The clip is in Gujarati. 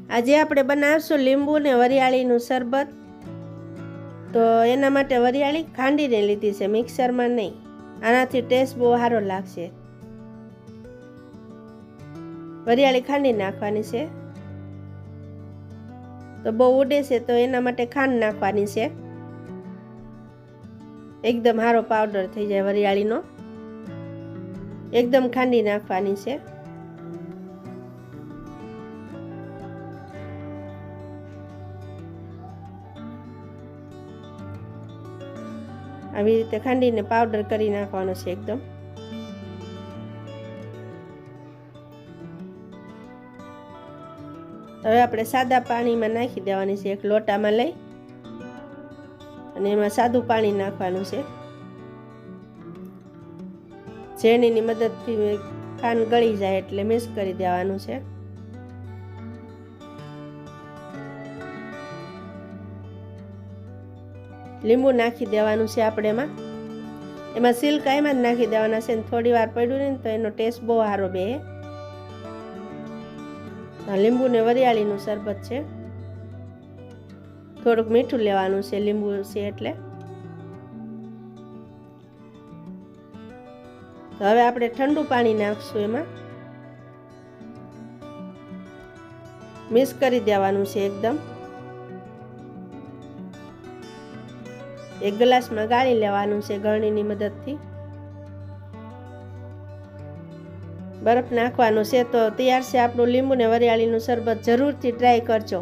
આજે આપણે બનાવશું લીંબુ ને વરિયાળીનું શરબત। તો એના માટે વરિયાળી ખાંડીને લીધી છે, મિક્સરમાં નહીં। આનાથી ટેસ્ટ બહુ સારો લાગશે। વરિયાળી ખાંડી નાખવાની છે। તો બહુ ઉડે છે તો એના માટે ખાંડ નાખવાની છે। એકદમ સારો પાવડર થઈ જાય વરિયાળીનો। એકદમ ખાંડી નાખવાની છે। આવી રીતે ખાંડીને પાવડર કરી નાખવાનો છે એકદમ। હવે આપણે સાદા પાણીમાં નાખી દેવાની છે, એક લોટામાં લઈ અને એમાં સાદું પાણી નાખવાનું છે। ઝેરણીની મદદથી ખાંડ ગળી જાય એટલે મિક્સ કરી દેવાનું છે। લીંબુ નાખી દેવાનું છે આપણે એમાં સિલ્કા એમાં જ નાખી દેવાના છે। થોડી વાર પડ્યું ને તો એનો ટેસ્ટ બહુ સારો બે। લીંબુ ને વરિયાળીનું શરબત છે। થોડુંક મીઠું લેવાનું છે, લીંબુ છે એટલે। તો હવે આપણે ઠંડુ પાણી નાખશું, એમાં મિક્સ કરી દેવાનું છે એકદમ। એક ગ્લાસમાં ગાળી લેવાનું છે ગળણીની મદદથી। બરફ નાખવાનો છે। તો તૈયાર છે આપણું લીંબુ ને વરિયાળીનું શરબત। જરૂરથી ટ્રાય કરજો।